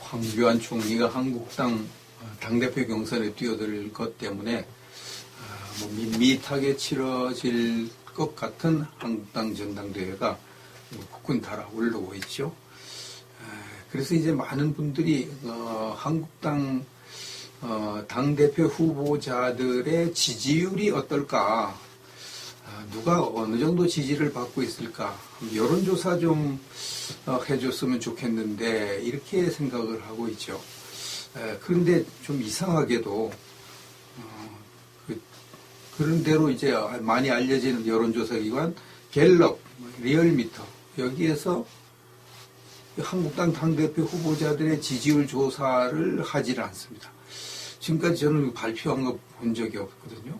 황교안 총리가 한국당 당대표 경선에 뛰어들 것 때문에 밋밋하게 치러질 것 같은 한국당 전당대회가 국군 달아오르고 있죠. 그래서 이제 많은 분들이 한국당 당대표 후보자들의 지지율이 어떨까, 누가 어느 정도 지지를 받고 있을까, 여론조사 좀 해줬으면 좋겠는데 이렇게 생각을 하고 있죠. 그런데 좀 이상하게도 그런 대로 이제 많이 알려지는 여론조사 기관 갤럽, 리얼미터, 여기에서 한국당 당대표 후보자들의 지지율 조사를 하지를 않습니다. 지금까지 저는 발표한 거 본 적이 없거든요.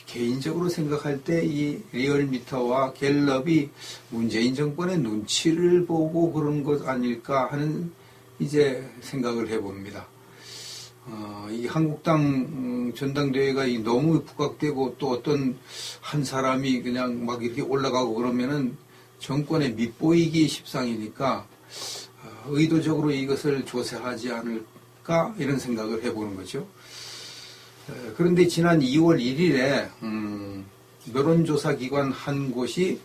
개인적으로 생각할 때 이 리얼미터와 갤럽이 문재인 정권의 눈치를 보고 그런 것 아닐까 하는 이제 생각을 해봅니다. 이 한국당 전당대회가 너무 부각되고 또 어떤 한 사람이 그냥 막 이렇게 올라가고 그러면은 정권에 밉보이기 십상이니까 의도적으로 이것을 조사하지 않을까 이런 생각을 해보는 거죠. 그런데 지난 2월 1일에 여론조사 기관 한 곳이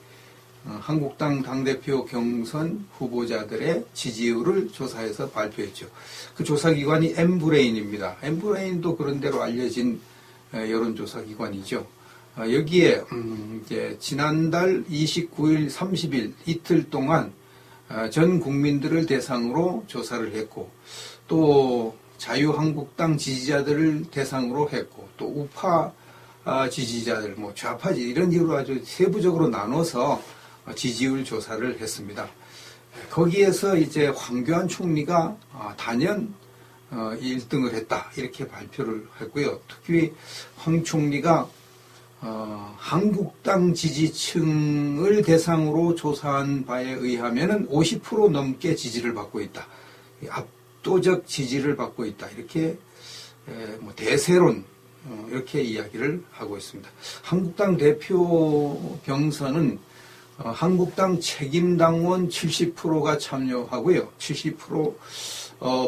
한국당 당대표 경선 후보자들의 지지율을 조사해서 발표했죠. 그 조사기관이 엠브레인입니다. 엠브레인도 그런 대로 알려진 여론조사 기관이죠. 여기에 이제 지난달 29일, 30일 이틀 동안 전 국민들을 대상으로 조사를 했고, 또 자유한국당 지지자들을 대상으로 했고, 또 우파 지지자들, 좌파지 이런 식으로 아주 세부적으로 나눠서 지지율 조사를 했습니다. 거기에서 이제 황교안 총리가 단연 1등을 했다 이렇게 발표를 했고요. 특히 황 총리가 한국당 지지층을 대상으로 조사한 바에 의하면은 50% 넘게 지지를 받고 있다. 압도적 지지를 받고 있다. 이렇게 대세론 이렇게 이야기를 하고 있습니다. 한국당 대표 경선은 한국당 책임당원 70%가 참여하고요. 70%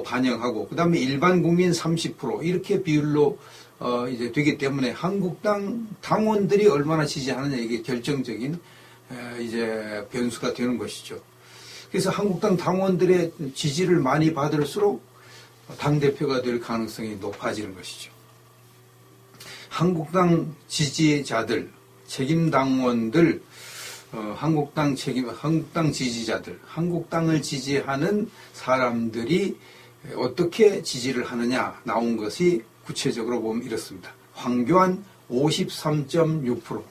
반영하고, 그 다음에 일반 국민 30% 이렇게 비율로 이제 되기 때문에 한국당 당원들이 얼마나 지지하느냐 이게 결정적인 이제 변수가 되는 것이죠. 그래서 한국당 당원들의 지지를 많이 받을수록 당대표가 될 가능성이 높아지는 것이죠. 한국당 지지자들, 책임당원들, 한국당 지지자들, 한국당을 지지하는 사람들이 어떻게 지지를 하느냐 나온 것이 구체적으로 보면 이렇습니다. 황교안 53.6%,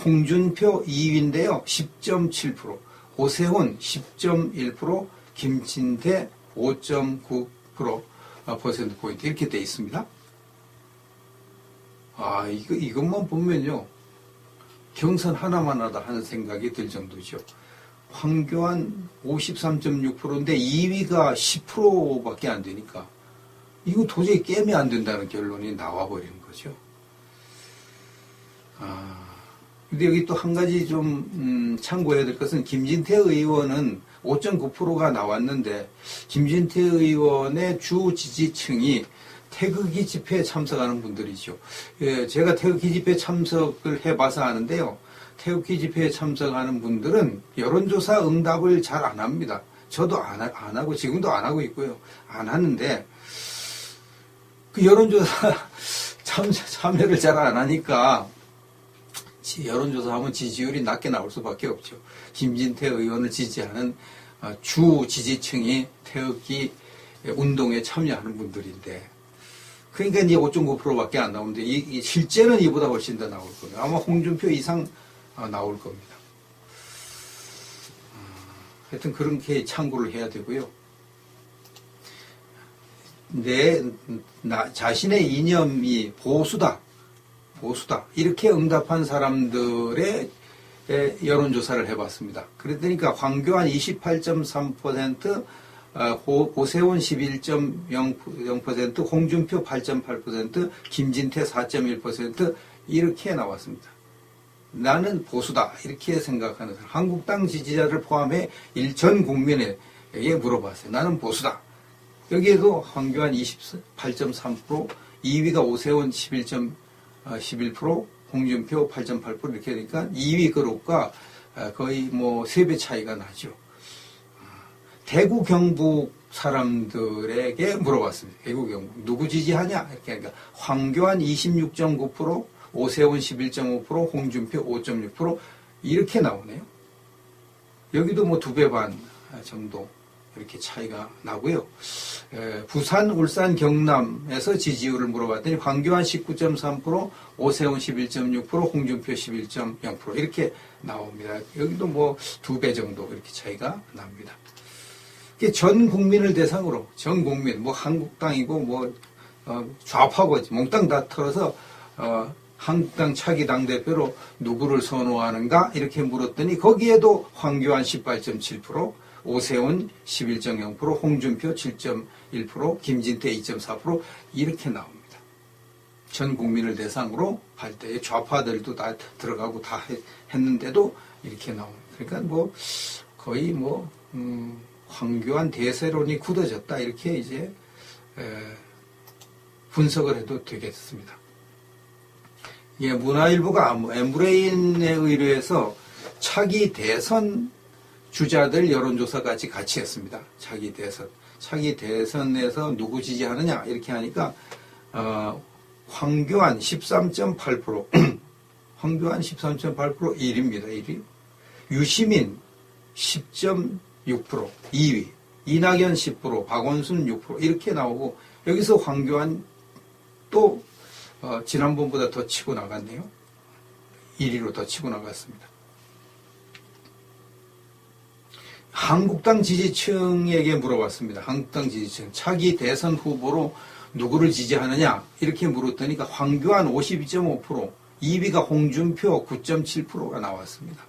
홍준표 2위인데요. 10.7%, 오세훈 10.1%, 김진태 5.9% 이렇게 돼 있습니다. 이것만 보면요. 경선 하나만 하다 하는 생각이 들 정도죠. 황교안 53.6%인데 2위가 10%밖에 안 되니까 이거 도저히 게임이 안 된다는 결론이 나와버리는 거죠. 근데 여기 또 한 가지 좀 참고해야 될 것은 김진태 의원은 5.9%가 나왔는데 김진태 의원의 주 지지층이 태극기 집회에 참석하는 분들이죠. 제가 태극기 집회에 참석을 해봐서 아는데요. 태극기 집회에 참석하는 분들은 여론조사 응답을 잘 안 합니다. 저도 안 하고 지금도 안 하고 있고요. 안 하는데 그 여론조사 참여를 잘 안 하니까 여론조사하면 지지율이 낮게 나올 수밖에 없죠. 김진태 의원을 지지하는 주 지지층이 태극기 운동에 참여하는 분들인데 그러니까 이제 5.9%밖에 안 나오는데 실제는 이보다 훨씬 더 나올 겁니다. 아마 홍준표 이상 나올 겁니다. 하여튼 그렇게 참고를 해야 되고요. 자신의 이념이 보수다 이렇게 응답한 사람들의 여론조사를 해봤습니다. 그러니까 황교안 28.3%, 오세훈 11.0%, 홍준표 8.8%, 김진태 4.1% 이렇게 나왔습니다. 나는 보수다 이렇게 생각하는 사람, 한국당 지지자를 포함해 전 국민에게 물어봤어요. 나는 보수다. 여기에도 황교안 28.3%, 2위가 오세훈 11%, 홍준표 8.8% 이렇게 되니까 2위 그룹과 거의 뭐 3배 차이가 나죠. 대구 경북 사람들에게 물어봤습니다. 대구 경북 누구 지지하냐? 이렇게 하니까 황교안 26.9%, 오세훈 11.5%, 홍준표 5.6% 이렇게 나오네요. 여기도 뭐 2배 반 정도 이렇게 차이가 나고요. 부산, 울산, 경남에서 지지율을 물어봤더니 황교안 19.3%, 오세훈 11.6%, 홍준표 11.0% 이렇게 나옵니다. 여기도 뭐 2배 정도 이렇게 차이가 납니다. 전 국민을 대상으로, 전 국민, 뭐 한국당이고 뭐 좌파고 몽땅 다 털어서 한국당 차기 당대표로 누구를 선호하는가 이렇게 물었더니 거기에도 황교안 18.7%, 오세훈 11.0%, 홍준표 7.1%, 김진태 2.4% 이렇게 나옵니다. 전 국민을 대상으로 할 때 좌파들도 다 들어가고 다 했는데도 이렇게 나옵니다. 그러니까 뭐 거의 뭐 황교안 대세론이 굳어졌다 이렇게 이제 분석을 해도 되겠습니다. 예, 문화일보가 엠브레인에 의뢰해서 차기 대선 주자들 여론조사까지 같이 했습니다. 차기 대선에서 누구 지지하느냐 이렇게 하니까 황교안 13.8%, 황교안 13.8% 1위입니다. 1위. 유시민 10.6% 2위, 이낙연 10%, 박원순 6% 이렇게 나오고 여기서 황교안 또 지난번보다 더 치고 나갔네요. 1위로 더 치고 나갔습니다. 한국당 지지층에게 물어봤습니다. 한국당 지지층 차기 대선 후보로 누구를 지지하느냐 이렇게 물었더니 황교안 52.5%, 2위가 홍준표 9.7%가 나왔습니다.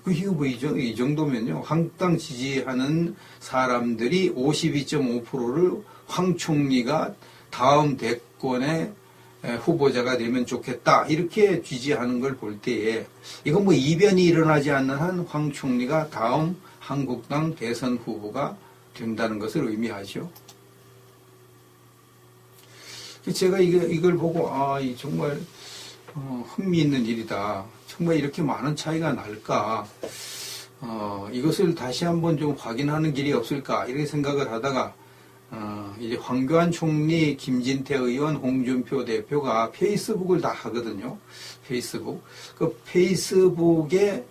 이 정도면요. 한국당 지지하는 사람들이 52.5%를 황 총리가 다음 대권의 후보자가 되면 좋겠다 이렇게 지지하는 걸 볼 때에 이건 뭐 이변이 일어나지 않는 한 황 총리가 다음 한국당 대선 후보가 된다는 것을 의미하죠. 제가 이걸 보고 정말 흥미있는 일이다. 정말 이렇게 많은 차이가 날까? 이것을 다시 한번 좀 확인하는 길이 없을까? 이렇게 생각을 하다가 이제 황교안 총리, 김진태 의원, 홍준표 대표가 페이스북을 다 하거든요. 페이스북. 그 페이스북에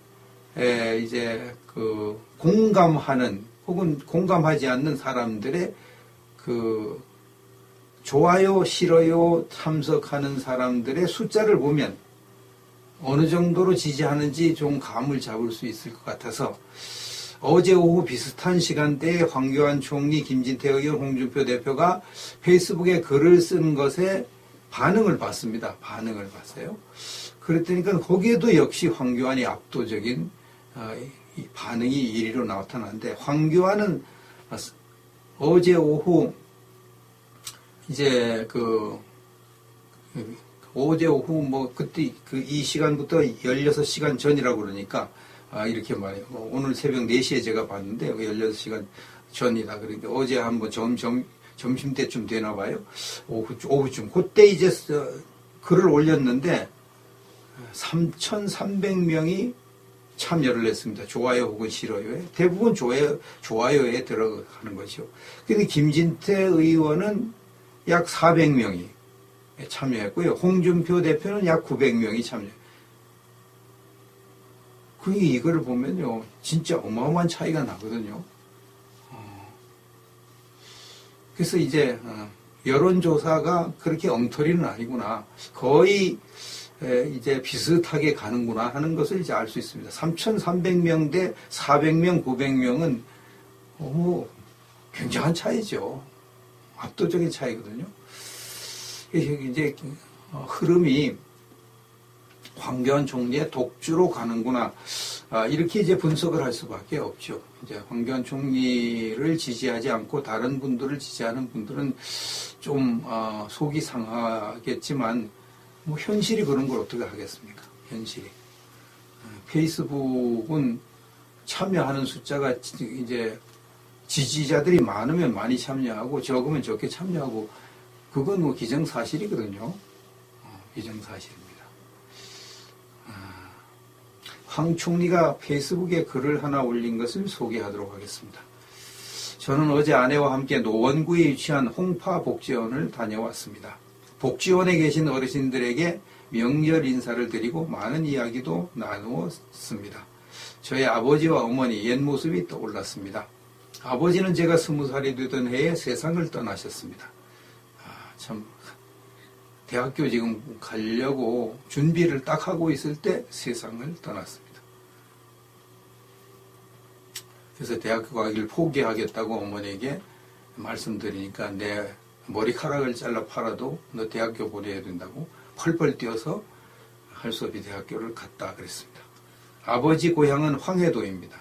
이제 그 공감하는 혹은 공감하지 않는 사람들의 그 좋아요, 싫어요 참석하는 사람들의 숫자를 보면 어느 정도로 지지하는지 좀 감을 잡을 수 있을 것 같아서 어제 오후 비슷한 시간대에 황교안 총리, 김진태 의원, 홍준표 대표가 페이스북에 글을 쓴 것에 반응을 봤습니다. 반응을 봤어요. 그랬더니 거기에도 역시 황교안이 압도적인 반응이 1위로 나타났는데 황교안은 어제 오후 이제 어제 오후 뭐 그때 이 시간부터 16시간 전이라고 그러니까 이렇게 말해요. 오늘 새벽 4시에 제가 봤는데 16시간 전이다. 그러니까 어제 한번 점심 때쯤 되나 봐요. 오후쯤 그때 이제 글을 올렸는데 3,300명이 참여를 했습니다. 좋아요 혹은 싫어요에. 대부분 좋아요에 들어가는 거죠. 근데 김진태 의원은 약 400명이 참여했고요. 홍준표 대표는 약 900명이 참여했어요. 이거를 보면요. 진짜 어마어마한 차이가 나거든요. 그래서 이제 여론조사가 그렇게 엉터리는 아니구나. 거의 이제 비슷하게 가는구나 하는 것을 이제 알 수 있습니다. 3,300명 대 400명, 900명은 굉장한 차이죠. 압도적인 차이거든요. 이제 흐름이 황교안 총리의 독주로 가는구나. 이렇게 이제 분석을 할 수밖에 없죠. 이제 황교안 총리를 지지하지 않고 다른 분들을 지지하는 분들은 좀 속이 상하겠지만 뭐 현실이 그런 걸 어떻게 하겠습니까? 현실이. 페이스북은 참여하는 숫자가 이제 지지자들이 많으면 많이 참여하고 적으면 적게 참여하고 그건 뭐 기정사실이거든요. 기정사실입니다. 황 총리가 페이스북에 글을 하나 올린 것을 소개하도록 하겠습니다. 저는 어제 아내와 함께 노원구에 위치한 홍파복지원을 다녀왔습니다. 복지원에 계신 어르신들에게 명절 인사를 드리고 많은 이야기도 나누었습니다. 저희 아버지와 어머니 옛 모습이 떠올랐습니다. 아버지는 제가 20살이 되던 해에 세상을 떠나셨습니다. 참 대학교 지금 가려고 준비를 딱 하고 있을 때 세상을 떠났습니다. 그래서 대학교 가기를 포기하겠다고 어머니에게 말씀드리니까 내 머리카락을 잘라 팔아도 너 대학교 보내야 된다고 펄펄 뛰어서 할 수 없이 대학교를 갔다 그랬습니다. 아버지 고향은 황해도입니다.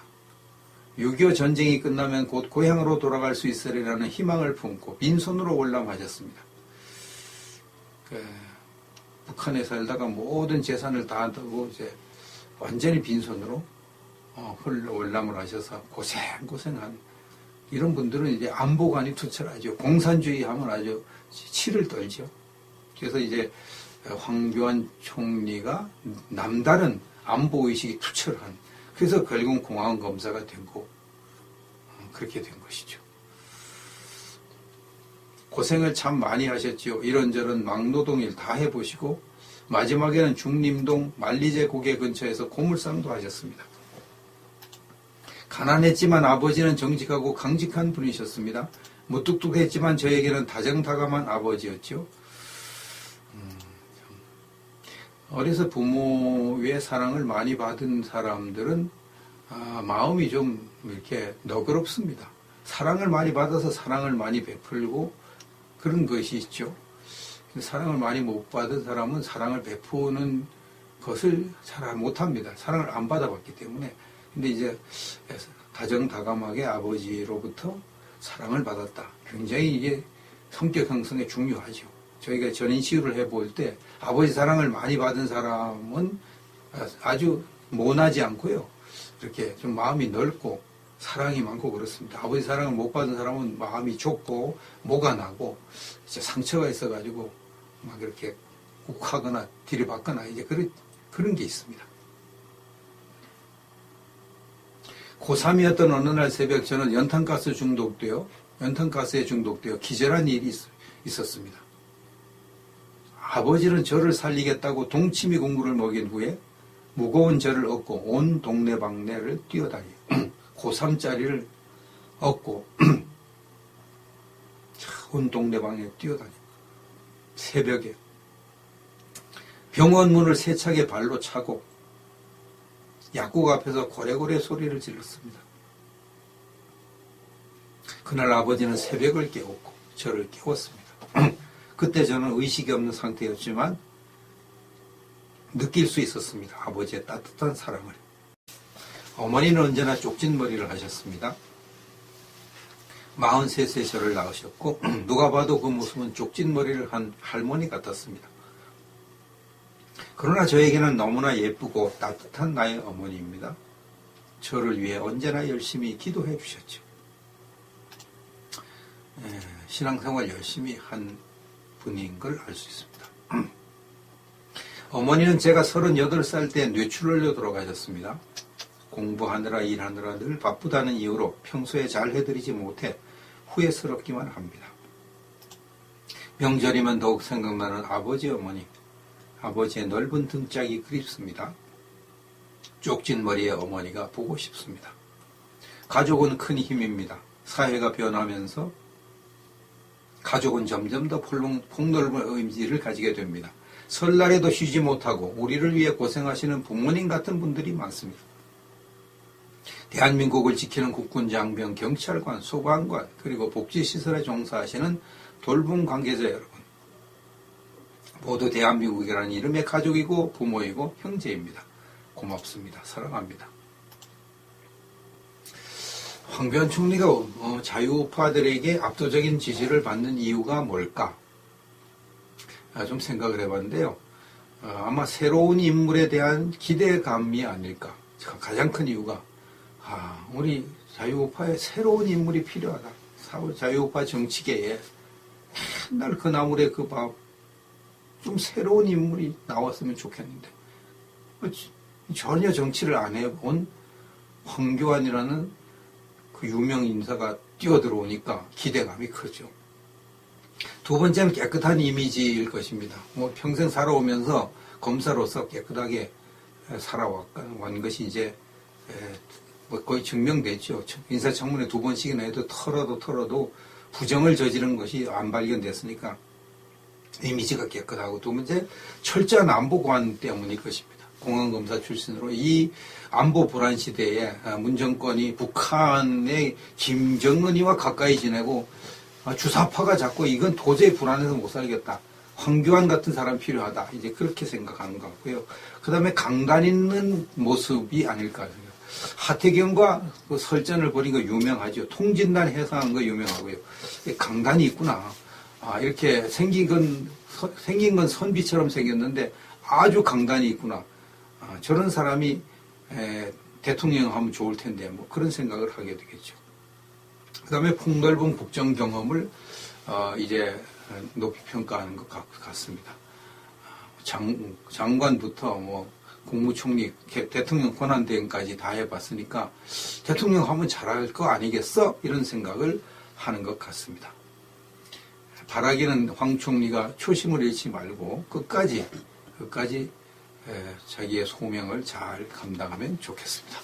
6.25 전쟁이 끝나면 곧 고향으로 돌아갈 수 있으리라는 희망을 품고 빈손으로 월남하셨습니다. 북한에 살다가 모든 재산을 다 두고 이제 완전히 빈손으로 월남을 하셔서 고생한 이런 분들은 이제 안보관이 투철하죠. 공산주의 하면 아주 치를 떨죠. 그래서 이제 황교안 총리가 남다른 안보의식이 투철한 그래서 결국 공안 검사가 되고 그렇게 된 것이죠. 고생을 참 많이 하셨죠. 이런저런 막노동 일 다 해보시고 마지막에는 중림동 만리제 고개 근처에서 고물상도 하셨습니다. 가난했지만 아버지는 정직하고 강직한 분이셨습니다. 무뚝뚝했지만 저에게는 다정다감한 아버지였죠. 어려서 부모의 사랑을 많이 받은 사람들은 마음이 좀 이렇게 너그럽습니다. 사랑을 많이 받아서 사랑을 많이 베풀고 그런 것이 있죠. 사랑을 많이 못 받은 사람은 사랑을 베푸는 것을 잘 못합니다. 사랑을 안 받아봤기 때문에. 근데 이제 다정다감하게 아버지로부터 사랑을 받았다. 굉장히 이게 성격 형성에 중요하죠. 저희가 전인 시위를 해볼 때 아버지 사랑을 많이 받은 사람은 아주 모나지 않고요. 이렇게 좀 마음이 넓고 사랑이 많고 그렇습니다. 아버지 사랑을 못 받은 사람은 마음이 좁고 모가 나고 이제 상처가 있어가지고 막 이렇게 욱하거나 들이받거나 이제 그런 게 있습니다. 고3이었던 어느 날 새벽 저는 연탄가스에 중독되어 기절한 일이 있었습니다. 아버지는 저를 살리겠다고 동치미 국물을 먹인 후에 무거운 저를 얻고 온 동네방네를 뛰어다니 고3짜리를 얻고 온 동네방네 뛰어다니 새벽에 병원 문을 세차게 발로 차고 약국 앞에서 고래고래 소리를 질렀습니다. 그날 아버지는 새벽을 깨웠고 저를 깨웠습니다. 그때 저는 의식이 없는 상태였지만 느낄 수 있었습니다. 아버지의 따뜻한 사랑을. 어머니는 언제나 쪽진 머리를 하셨습니다. 43세 저를 낳으셨고 누가 봐도 그 모습은 쪽진 머리를 한 할머니 같았습니다. 그러나 저에게는 너무나 예쁘고 따뜻한 나의 어머니입니다. 저를 위해 언제나 열심히 기도해 주셨죠. 신앙생활 열심히 한 분인 걸 알 수 있습니다. 어머니는 제가 38살 때 뇌출혈로 돌아가셨습니다. 공부하느라 일하느라 늘 바쁘다는 이유로 평소에 잘 해드리지 못해 후회스럽기만 합니다. 명절이면 더욱 생각나는 아버지 어머니. 아버지의 넓은 등짝이 그립습니다. 쪽진 머리의 어머니가 보고 싶습니다. 가족은 큰 힘입니다. 사회가 변하면서 가족은 점점 더 폭넓은 의미를 가지게 됩니다. 설날에도 쉬지 못하고 우리를 위해 고생하시는 부모님 같은 분들이 많습니다. 대한민국을 지키는 국군 장병, 경찰관, 소방관, 그리고 복지시설에 종사하시는 돌봄 관계자 여러분. 모두 대한민국이라는 이름의 가족이고 부모이고 형제입니다. 고맙습니다. 사랑합니다. 황교안 총리가 자유우파들에게 압도적인 지지를 받는 이유가 뭘까? 좀 생각을 해봤는데요. 아마 새로운 인물에 대한 기대감이 아닐까. 가장 큰 이유가 우리 자유우파에 새로운 인물이 필요하다. 자유우파 정치계에 맨날 그 나물에 그 밥 좀 새로운 인물이 나왔으면 좋겠는데 전혀 정치를 안 해본 황교안이라는 그 유명 인사가 뛰어들어오니까 기대감이 크죠. 두 번째는 깨끗한 이미지일 것입니다. 뭐 평생 살아오면서 검사로서 깨끗하게 살아왔던 것이 이제 뭐 거의 증명됐죠. 인사청문회 2번씩이나 해도 털어도 부정을 저지른 것이 안 발견됐으니까 이미지가 깨끗하고, 두 번째 철저한 안보관 때문일 것입니다. 공안검사 출신으로 이 안보 불안 시대에 문 정권이 북한의 김정은이와 가까이 지내고 주사파가 자꾸 이건 도저히 불안해서 못 살겠다. 황교안 같은 사람 필요하다. 이제 그렇게 생각하는 것 같고요. 그 다음에 강단 있는 모습이 아닐까. 하태경과 그 설전을 벌인 거 유명하죠. 통진단 해상한 거 유명하고요. 강단이 있구나. 이렇게 생긴 건 선비처럼 생겼는데 아주 강단이 있구나. 저런 사람이 대통령 하면 좋을 텐데 뭐 그런 생각을 하게 되겠죠. 그 다음에 폭넓은 국정 경험을 이제 높이 평가하는 것 같습니다. 장관부터 뭐 국무총리, 대통령 권한대행까지 다 해봤으니까 대통령 하면 잘할 거 아니겠어? 이런 생각을 하는 것 같습니다. 바라기는 황 총리가 초심을 잃지 말고 끝까지 자기의 소명을 잘 감당하면 좋겠습니다.